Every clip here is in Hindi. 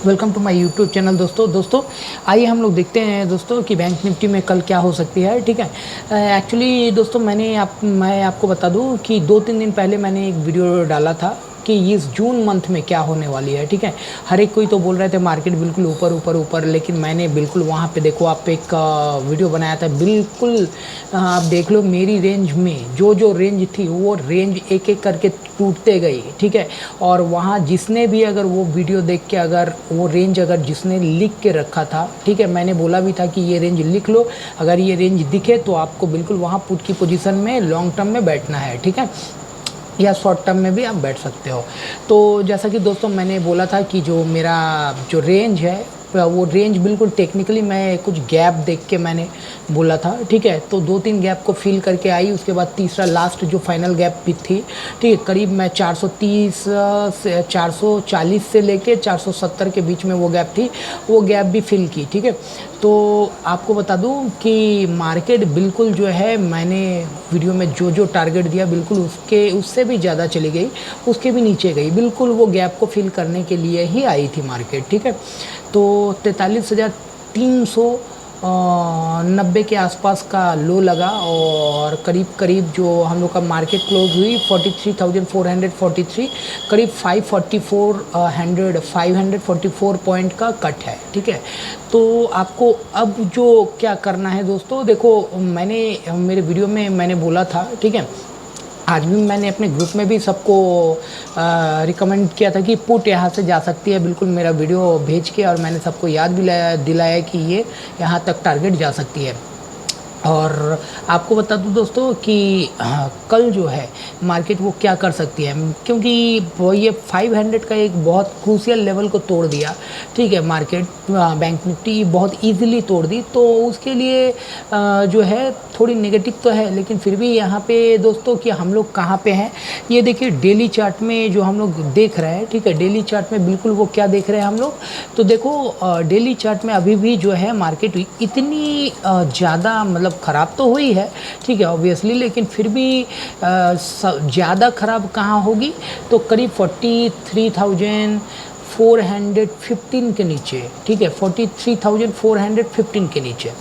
Welcome to my YouTube channel. दोस्तों आइए हम लोग देखते हैं दोस्तों कि बैंक निफ्टी में कल क्या हो सकती है। ठीक है, एक्चुअली दोस्तों मैं आपको बता दूं कि 2-3 दिन पहले मैंने एक वीडियो डाला था कि इस जून मंथ में क्या होने वाली है। ठीक है, हर एक कोई तो बोल रहे थे मार्केट बिल्कुल ऊपर ऊपर ऊपर, लेकिन मैंने बिल्कुल वहाँ पे देखो आप एक वीडियो बनाया था। बिल्कुल आप देख लो मेरी रेंज में जो जो रेंज थी वो रेंज एक एक करके टूटते गई। ठीक है, और वहाँ जिसने भी अगर वो वीडियो देख के अगर वो रेंज अगर जिसने लिख के रखा था, ठीक है, मैंने बोला भी था कि ये रेंज लिख लो, अगर ये रेंज दिखे तो आपको बिल्कुल वहाँ पुट की पोजीशन में लॉन्ग टर्म में बैठना है। ठीक है, या शॉर्ट टर्म में भी आप बैठ सकते हो। तो जैसा कि दोस्तों मैंने बोला था कि जो मेरा जो रेंज है वो रेंज बिल्कुल टेक्निकली मैं कुछ गैप देख के मैंने बोला था। ठीक है, तो 2-3 गैप को फिल करके आई, उसके बाद तीसरा लास्ट जो फाइनल गैप भी थी, ठीक है, करीब मैं 430 से 440 से लेके 470 के बीच में वो गैप थी, वो गैप भी फिल की। ठीक है, तो आपको बता दूं कि मार्केट बिल्कुल जो है मैंने वीडियो में जो जो टारगेट दिया बिल्कुल उससे भी ज़्यादा चली गई, उसके भी नीचे गई, बिल्कुल वो गैप को फिल करने के लिए ही आई थी मार्केट। ठीक है, तो 43,390 के आसपास का लो लगा और करीब करीब जो हम लोग का मार्केट क्लोज हुई 43,443, करीब 544 पॉइंट का कट है। ठीक है, तो आपको अब जो क्या करना है दोस्तों, देखो मैंने मेरे वीडियो में मैंने बोला था, ठीक है, आज भी मैंने अपने ग्रुप में भी सबको रिकमेंड किया था कि पुट यहाँ से जा सकती है, बिल्कुल मेरा वीडियो भेज के, और मैंने सबको याद भी दिलाया कि ये यहाँ तक टारगेट जा सकती है। और आपको बता दूं दोस्तों कि कल जो है मार्केट वो क्या कर सकती है, क्योंकि वो ये 500 का एक बहुत क्रूशियल लेवल को तोड़ दिया। ठीक है, मार्केट बैंक निफ्टी बहुत इजीली तोड़ दी, तो उसके लिए जो है थोड़ी नेगेटिव तो है, लेकिन फिर भी यहाँ पे दोस्तों कि हम लोग कहाँ पे हैं ये देखिए डेली चार्ट में जो हम लोग देख रहे हैं। ठीक है, डेली चार्ट में बिल्कुल वो क्या देख रहे हैं हम लोग, तो देखो डेली चार्ट में अभी भी जो है मार्केट इतनी ज़्यादा मतलब ख़राब तो हुई है, ठीक है, ऑब्वियसली, लेकिन फिर भी ज़्यादा ख़राब कहाँ होगी, तो करीब 43,415 के नीचे। ठीक है, 43,415 के नीचे।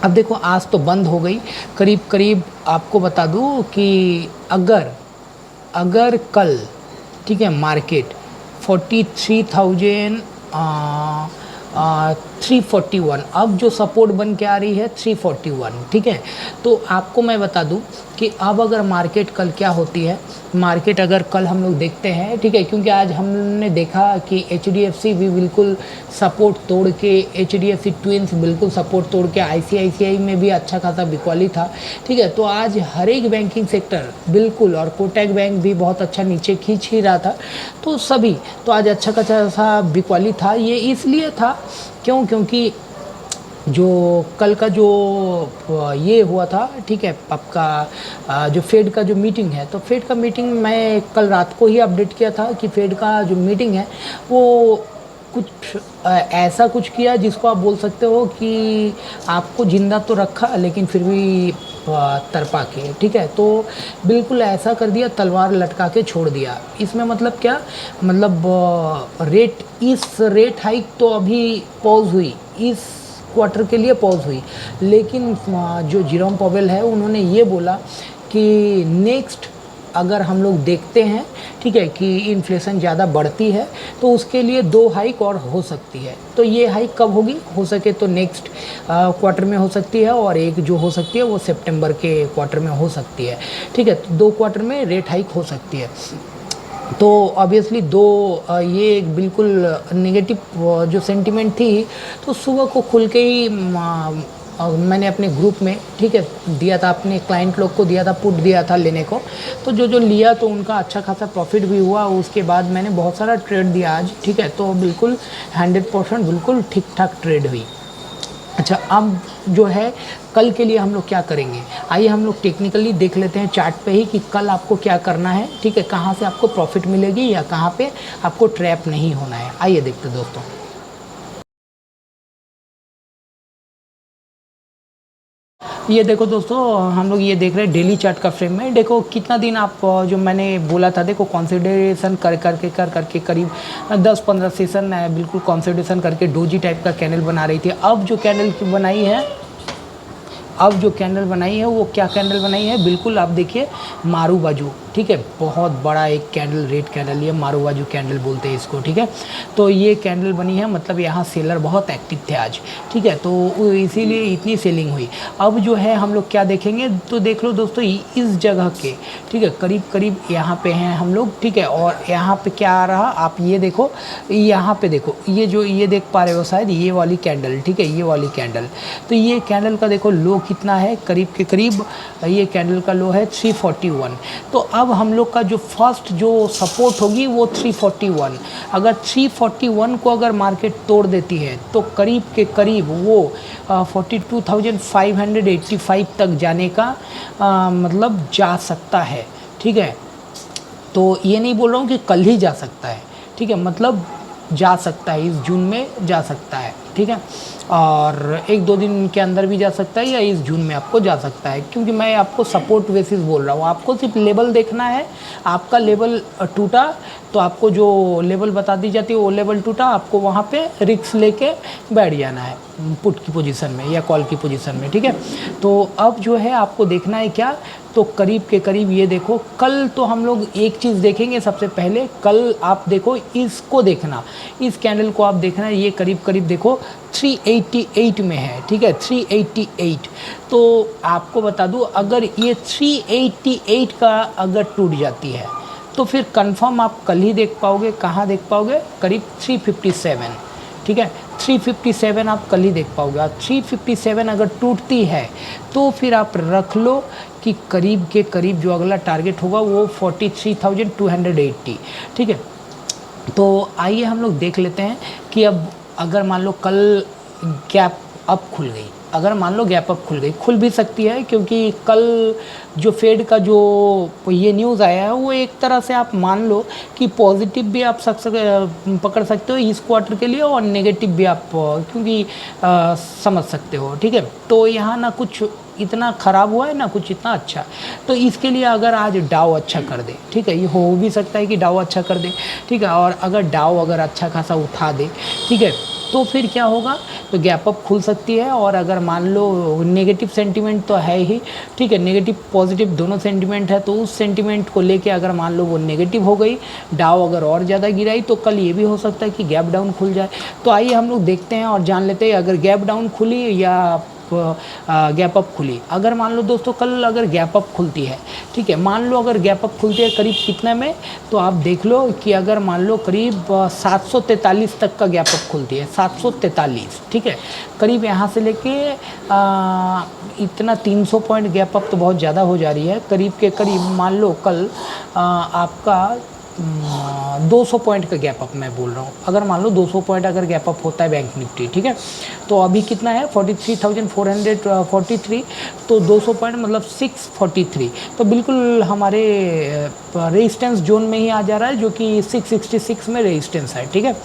अब देखो आज तो बंद हो गई करीब करीब, आपको बता दूं कि अगर अगर कल, ठीक है, मार्केट 43,341, अब जो सपोर्ट बन के आ रही है 341। ठीक है, तो आपको मैं बता दूं कि अब अगर मार्केट कल क्या होती है, मार्केट अगर कल हम लोग देखते हैं, ठीक है, क्योंकि आज हमने देखा कि HDFC भी बिल्कुल सपोर्ट तोड़ के, HDFC ट्विंस बिल्कुल सपोर्ट तोड़ के, ICICI में भी अच्छा खासा बिकवाली था। ठीक है, तो आज हर एक बैंकिंग सेक्टर बिल्कुल, और कोटक बैंक भी बहुत अच्छा नीचे खींच ही रहा था, तो सभी तो आज अच्छा खासा बिकवाली था। ये इसलिए था क्योंकि जो कल का जो ये हुआ था, ठीक है, आपका जो फेड का जो मीटिंग है, तो फेड का मीटिंग मैं कल रात को ही अपडेट किया था कि फेड का जो मीटिंग है वो कुछ ऐसा कुछ किया जिसको आप बोल सकते हो कि आपको जिंदा तो रखा लेकिन फिर भी तरपा के। ठीक है, तो बिल्कुल ऐसा कर दिया, तलवार लटका के छोड़ दिया। इसमें मतलब क्या, मतलब इस रेट हाइक तो अभी पॉज हुई, इस क्वार्टर के लिए पॉज हुई, लेकिन जो जेरोम पॉवेल है उन्होंने ये बोला कि नेक्स्ट अगर हम लोग देखते हैं, ठीक है, कि इन्फ्लेशन ज़्यादा बढ़ती है तो उसके लिए 2 हाइक और हो सकती है। तो ये हाइक कब होगी, हो सके तो नेक्स्ट क्वार्टर में हो सकती है, और एक जो हो सकती है वो सितंबर के क्वार्टर में हो सकती है। ठीक है, तो 2 क्वार्टर में रेट हाइक हो सकती है। तो ऑब्वियसली ये एक बिल्कुल नेगेटिव जो सेंटिमेंट थी, तो सुबह को खुल के ही मैंने अपने ग्रुप में, ठीक है, दिया था, अपने क्लाइंट लोग को दिया था, पुट दिया था लेने को, तो जो जो लिया तो उनका अच्छा खासा प्रॉफिट भी हुआ। उसके बाद मैंने बहुत सारा ट्रेड दिया आज। ठीक है, तो बिल्कुल 100% बिल्कुल ठीक ठाक ट्रेड हुई। अच्छा, अब जो है कल के लिए हम लोग क्या करेंगे, आइए हम लोग टेक्निकली देख लेते हैं चार्ट पे ही कि कल आपको क्या करना है। ठीक है, कहाँ से आपको प्रॉफिट मिलेगी या कहाँ पे आपको ट्रैप नहीं होना है, आइए देखते हैं दोस्तों। ये देखो दोस्तों, हम लोग ये देख रहे हैं डेली चार्ट का फ्रेम में। देखो कितना दिन आप जो मैंने बोला था, देखो कंसोलिडेशन कर करके करीब 10-15 सेशन बिल्कुल कंसोलिडेशन करके डोजी टाइप का कैंडल बना रही थी। अब जो कैंडल बनाई है, वो क्या कैंडल बनाई है, बिल्कुल आप देखिए मारू बाजू, ठीक है, बहुत बड़ा एक कैंडल, रेड कैंडल, ये मारू बाजू कैंडल बोलते हैं इसको, ठीक है। तो ये कैंडल बनी है, मतलब यहाँ सेलर बहुत एक्टिव थे आज, ठीक है, तो इसीलिए इतनी सेलिंग हुई। अब जो है हम लोग क्या देखेंगे, तो देख लो दोस्तों इस जगह के, ठीक है, करीब करीब यहाँ पे हैं हम लोग, ठीक है। और यहाँ पे क्या आ रहा, आप ये देखो, यहाँ पे देखो, ये जो ये देख पा रहे हो शायद, ये वाली कैंडल, ठीक है, ये वाली कैंडल। तो ये कैंडल का देखो लो कितना है, करीब के करीब ये कैंडल का लो है 341। तो अब हम लोग का जो फर्स्ट जो सपोर्ट होगी वो 341। अगर 341 को अगर मार्केट तोड़ देती है तो करीब के करीब वो 42,585 तक जाने का मतलब जा सकता है, ठीक है। तो ये नहीं बोल रहा हूँ कि कल ही जा सकता है, ठीक है, मतलब जा सकता है, इस जून में जा सकता है, ठीक है, और 1-2 दिन के अंदर भी जा सकता है, या इस जून में आपको जा सकता है। क्योंकि मैं आपको सपोर्ट बेसिस बोल रहा हूँ, आपको सिर्फ लेवल देखना है। आपका लेवल टूटा तो आपको जो लेवल बता दी जाती है वो लेवल टूटा, आपको वहाँ पे रिस्क लेके बैठ जाना है पुट की पोजीशन में या कॉल की पोजीशन में, ठीक है। तो अब जो है आपको देखना है क्या, तो करीब के करीब ये देखो, कल तो हम लोग एक चीज़ देखेंगे सबसे पहले, कल आप देखो इसको देखना, इस कैंडल को आप देखना, ये करीब करीब देखो 388 में है, ठीक है, 388। तो आपको बता दूं, अगर ये 388 का अगर टूट जाती है तो फिर कंफर्म आप कल ही देख पाओगे, कहाँ देख पाओगे, करीब 357, ठीक है, 357 आप कल ही देख पाओगे। और 357 अगर टूटती है तो फिर आप रख लो कि करीब के करीब जो अगला टारगेट होगा वो 43,280, ठीक है। तो आइए हम लोग देख लेते हैं कि अब अगर मान लो कल गैप अप खुल गई, अगर मान लो गैप अप खुल गई, खुल भी सकती है, क्योंकि कल जो फेड का जो ये न्यूज़ आया है वो एक तरह से आप मान लो कि पॉजिटिव भी आप पकड़ सकते हो इस क्वार्टर के लिए, और नेगेटिव भी आप क्योंकि समझ सकते हो, ठीक है। तो यहाँ ना कुछ इतना ख़राब हुआ है ना कुछ इतना अच्छा, तो इसके लिए अगर आज डाउ अच्छा कर दे, ठीक है, ये हो भी सकता है कि डाउ अच्छा कर दे, ठीक है, और अगर डाउ अगर अच्छा खासा उठा दे, ठीक है, तो फिर क्या होगा, तो गैप अप खुल सकती है। और अगर मान लो नेगेटिव सेंटीमेंट तो है ही, ठीक है, नेगेटिव पॉजिटिव दोनों सेंटीमेंट है, तो उस सेंटीमेंट को लेके अगर मान लो वो नेगेटिव हो गई, डाउ अगर और ज़्यादा गिराई, तो कल ये भी हो सकता है कि गैप डाउन खुल जाए। तो आइए हम लोग देखते हैं और जान लेते हैं, अगर गैप डाउन खुली या गैप अप खुली। अगर मान लो दोस्तों कल अगर गैप अप खुलती है, ठीक है, मान लो अगर गैप अप खुलती है करीब कितने में, तो आप देख लो कि अगर मान लो करीब 743 तक का गैप अप खुलती है, 743, ठीक है, करीब यहाँ से लेके इतना 300 पॉइंट गैप अप तो बहुत ज़्यादा हो जा रही है, करीब के करीब मान लो कल आपका 200 पॉइंट का गैप अप मैं बोल रहा हूँ। अगर मान लो 200 पॉइंट अगर गैप अप होता है बैंक निफ्टी, ठीक है, तो अभी कितना है 43,443, तो 200 पॉइंट मतलब 643, तो बिल्कुल हमारे रेजिस्टेंस जोन में ही आ जा रहा है, जो कि 666 में रेजिस्टेंस है, ठीक है,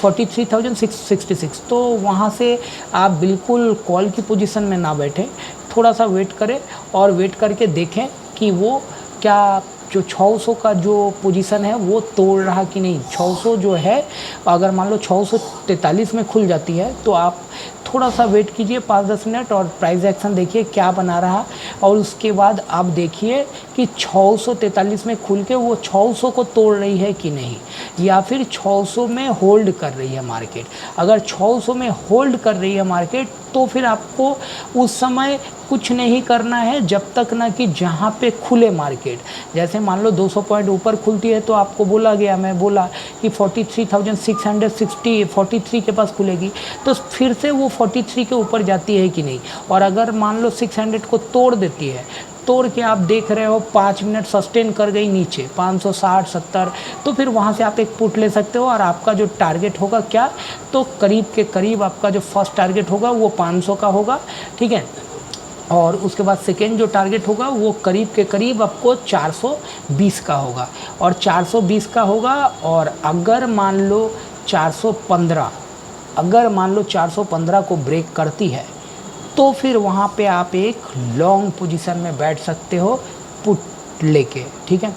43,666। तो वहाँ से आप बिल्कुल कॉल की पोजीशन में ना बैठे, थोड़ा सा वेट करें और वेट करके देखें कि वो क्या जो 600 का जो पोजीशन है वो तोड़ रहा कि नहीं। 600 जो है, अगर मान लो 643 में खुल जाती है तो आप थोड़ा सा वेट कीजिए 5-10 मिनट और प्राइस एक्शन देखिए क्या बना रहा, और उसके बाद आप देखिए कि 643 में खुल के वो 600 को तोड़ रही है कि नहीं, या फिर 600 में होल्ड कर रही है मार्केट। अगर 600 में होल्ड कर रही है मार्केट तो फिर आपको उस समय कुछ नहीं करना है जब तक ना कि जहाँ पे खुले मार्केट। जैसे मान लो 200 पॉइंट ऊपर खुलती है तो आपको बोला गया, मैं बोला कि 43,660 43 के पास खुलेगी, तो फिर से वो 43 के ऊपर जाती है कि नहीं। और अगर मान लो 600 को तोड़ देती है, तोड़ के आप देख रहे हो 5 मिनट सस्टेन कर गई नीचे 560-70, तो फिर वहाँ से आप एक पुट ले सकते हो और आपका जो टारगेट होगा क्या, तो करीब के करीब आपका जो फर्स्ट टारगेट होगा वो 500 का होगा, ठीक है, और उसके बाद सेकेंड जो टारगेट होगा वो करीब के करीब आपको 420 का होगा, और 420 का होगा। और अगर मान लो 415 को ब्रेक करती है तो फिर वहाँ पे आप एक लॉन्ग पोजीशन में बैठ सकते हो पुट लेके, ठीक है,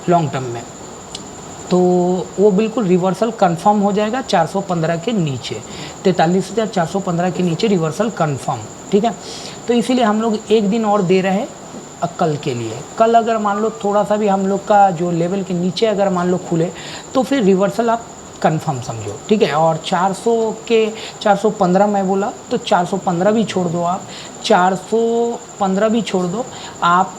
लॉन्ग टर्म में। तो वो बिल्कुल रिवर्सल कंफर्म हो जाएगा 415 के नीचे, 43,415 के नीचे रिवर्सल कंफर्म, ठीक है। तो इसीलिए हम लोग एक दिन और दे रहे हैं कल के लिए। कल अगर मान लो थोड़ा सा भी हम लोग का जो लेवल के नीचे अगर मान लो खुले तो फिर रिवर्सल आप कंफर्म समझो, ठीक है। और 400 के 415 मैं बोला तो 415 भी छोड़ दो, आप 415 भी छोड़ दो, आप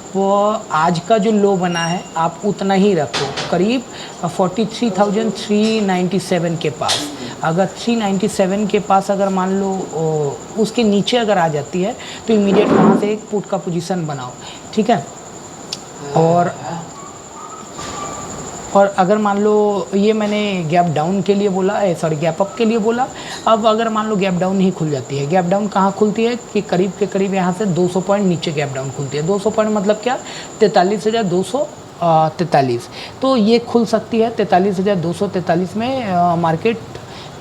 आज का जो लो बना है आप उतना ही रखो, करीब 43,397 के पास। अगर 397 के पास अगर मान लो उसके नीचे अगर आ जाती है तो इमीडिएट वहाँ से एक पुट का पोजीशन बनाओ, ठीक है। और अगर मान लो ये मैंने गैप डाउन के लिए बोला है, सॉरी गैप अप के लिए बोला। अब अगर मान लो गैप डाउन ही खुल जाती है, गैप डाउन कहाँ खुलती है कि करीब के करीब यहाँ से 200 पॉइंट नीचे गैप डाउन खुलती है। 200 पॉइंट मतलब क्या, 43,243। तो ये खुल सकती है 43,243 में मार्केट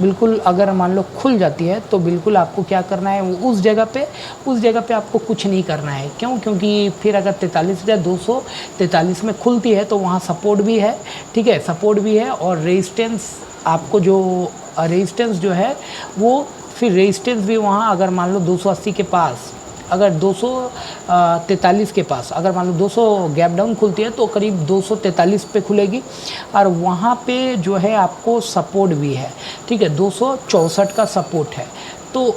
बिल्कुल अगर मान लो खुल जाती है तो बिल्कुल आपको क्या करना है, उस जगह पे आपको कुछ नहीं करना है। क्यों? क्योंकि फिर अगर 43,243 में खुलती है तो वहाँ सपोर्ट भी है, ठीक है, सपोर्ट भी है। और रेजिस्टेंस आपको जो रेजिस्टेंस जो है वो फिर रेजिस्टेंस भी वहाँ अगर मान लो 280 के पास, अगर 243 के पास अगर मान लो 200 गैप डाउन खुलती है तो करीब 243 पे खुलेगी। और वहाँ पे जो है आपको सपोर्ट भी है, ठीक है, 264 का सपोर्ट है। तो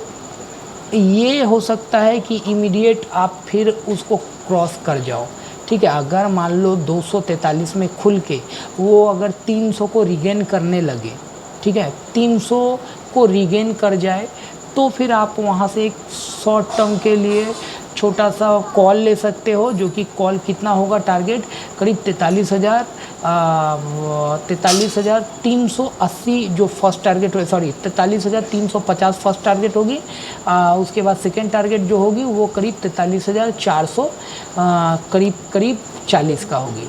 ये हो सकता है कि इमीडिएट आप फिर उसको क्रॉस कर जाओ, ठीक है। अगर मान लो 243 में खुल के वो अगर 300 को रिगेन करने लगे, ठीक है, 300 को रिगेन कर जाए तो फिर आप वहाँ से एक शॉर्ट टर्म के लिए छोटा सा कॉल ले सकते हो, जो कि कॉल कितना होगा, टारगेट करीब 43,380 जो फर्स्ट टारगेट हो, सॉरी 43,350 फर्स्ट टारगेट होगी। उसके बाद सेकेंड टारगेट जो होगी वो करीब 43,400 करीब 40 का होगी।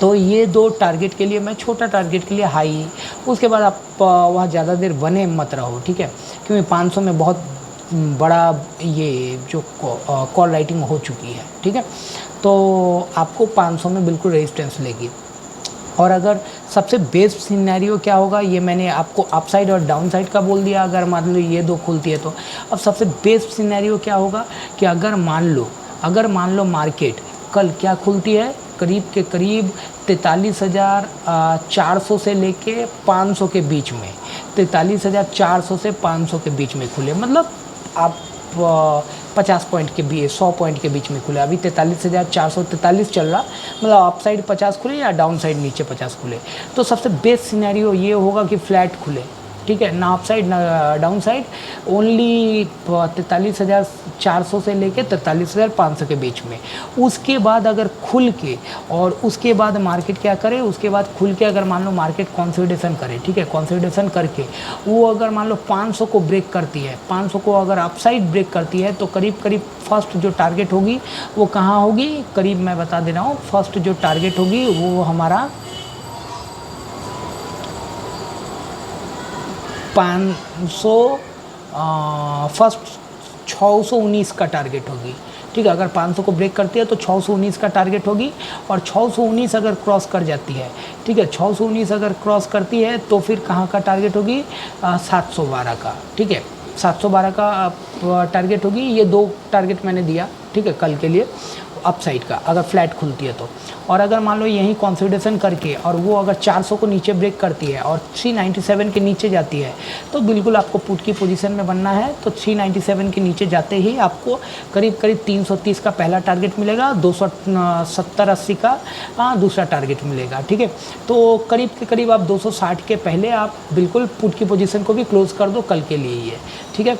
तो ये दो टारगेट के लिए मैं छोटा टारगेट के लिए हाई, उसके बाद आप वहाँ ज़्यादा देर बने मत रहो, ठीक है, क्योंकि 500 में बहुत बड़ा ये जो कॉल राइटिंग हो चुकी है, ठीक है। तो आपको 500 में बिल्कुल रेजिस्टेंस लेगी। और अगर सबसे बेस्ट सिनेरियो क्या होगा, ये मैंने आपको अपसाइड और डाउन साइड का बोल दिया, अगर मान लो ये दो खुलती है तो। अब सबसे बेस्ट सिनेरियो क्या होगा कि अगर मान लो मार्केट कल क्या खुलती है, करीब के करीब 43,400 से लेके 500 के बीच में, 43,400 से 500 के बीच में खुले, मतलब आप 50 पॉइंट के बीच 100 पॉइंट के बीच में खुले। अभी 43,443 चल रहा, मतलब अप साइड 50 खुले या डाउन साइड नीचे 50 खुले। तो सबसे बेस्ट सिनेरियो ये होगा कि फ्लैट खुले, ठीक है, ना अप साइड ना डाउन साइड, ओनली 43,400 से लेके 43,500 के बीच में। उसके बाद अगर खुल के और उसके बाद मार्केट क्या करे, उसके बाद खुल के अगर मान लो मार्केट कंसोलिडेशन करे, ठीक है, कंसोलिडेशन करके वो अगर मान लो 500 को ब्रेक करती है, 500 को अगर अपसाइड ब्रेक करती है तो करीब फर्स्ट जो टारगेट होगी वो कहाँ होगी, करीब मैं बता दे रहा हूँ, फर्स्ट जो टारगेट होगी वो हमारा 500 फर्स्ट 619 का टारगेट होगी, ठीक है। अगर 500 को ब्रेक करती है तो 619 का टारगेट होगी। और 619 अगर क्रॉस कर जाती है, ठीक है, 619 अगर क्रॉस करती है तो फिर कहाँ का टारगेट होगी, 712 का, ठीक है, 712 का टारगेट होगी। ये दो टारगेट मैंने दिया, ठीक है, कल के लिए अपसाइड का अगर फ्लैट खुलती है तो। और अगर मान लो यहीं कंसोलिडेशन करके और वो अगर 400 को नीचे ब्रेक करती है और 397 के नीचे जाती है तो बिल्कुल आपको पुट की पोजीशन में बनना है। तो 397 के नीचे जाते ही आपको करीब 330 का पहला टारगेट मिलेगा, 270-80 का दूसरा टारगेट मिलेगा, ठीक है। तो करीब के करीब आप 260 के पहले आप बिल्कुल पुट की पोजीशन को भी क्लोज कर दो कल के लिए ये, ठीक है।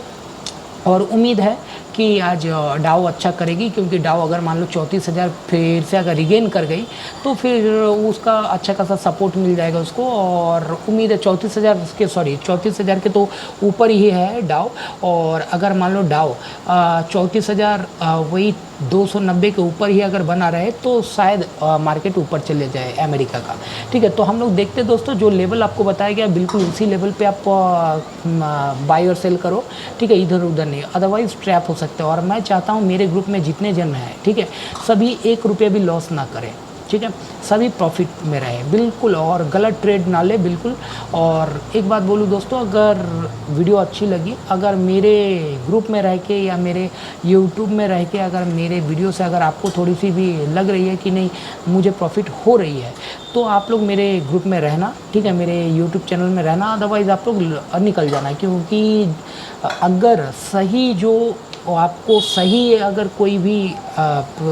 और उम्मीद है कि आज डाउ अच्छा करेगी, क्योंकि डाउ अगर मान लो 34,000 फिर से अगर रिगेन कर गई तो फिर उसका अच्छा खासा सपोर्ट मिल जाएगा उसको। और उम्मीद है 34,000 के तो ऊपर ही है डाउ। और अगर मान लो डाउ 34,000 वही 290 के ऊपर ही अगर बना रहे तो शायद मार्केट ऊपर चले जाए अमेरिका का, ठीक है। तो हम लोग देखते हैं दोस्तों, जो लेवल आपको बताया गया बिल्कुल उसी लेवल पे आप बाय और सेल करो, ठीक है, इधर उधर नहीं, अदरवाइज ट्रैप हो सकता है। सकते हैं। और मैं चाहता हूँ मेरे ग्रुप में जितने जन हैं, ठीक है, सभी 1 रुपये भी लॉस ना करें, ठीक है, सभी प्रॉफिट में रहें बिल्कुल, और गलत ट्रेड ना ले बिल्कुल। और एक बात बोलूँ दोस्तों, अगर वीडियो अच्छी लगी, अगर मेरे ग्रुप में रह के या मेरे यूट्यूब में रह के अगर मेरे वीडियो से अगर आपको थोड़ी सी भी लग रही है कि नहीं मुझे प्रॉफिट हो रही है, तो आप लोग मेरे ग्रुप में रहना, ठीक है, मेरे यूट्यूब चैनल में रहना, अदरवाइज़ आप लोग निकल जाना। क्योंकि अगर सही जो आपको सही अगर कोई भी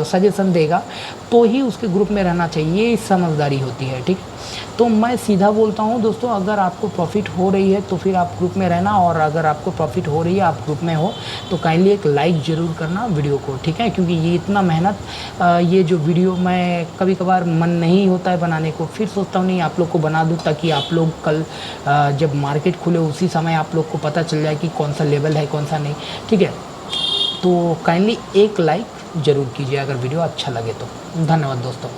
सजेशन देगा तो ही उसके ग्रुप में रहना चाहिए, ये समझदारी होती है, ठीक। तो मैं सीधा बोलता हूँ दोस्तों, अगर आपको प्रॉफिट हो रही है तो फिर आप ग्रुप में रहना, और अगर आपको प्रॉफिट हो रही है आप ग्रुप में हो तो काइंडली एक लाइक ज़रूर करना वीडियो को, ठीक है। क्योंकि ये इतना मेहनत, ये जो वीडियो मैं कभी कभार मन नहीं होता है बनाने को, फिर सोचता हूँ नहीं आप लोग को बना दूँ ताकि आप लोग कल जब मार्केट खुले उसी समय आप लोग को पता चल जाए कि कौन सा लेवल है कौन सा नहीं, ठीक है। तो काइंडली एक लाइक ज़रूर कीजिए अगर वीडियो अच्छा लगे तो। धन्यवाद दोस्तों।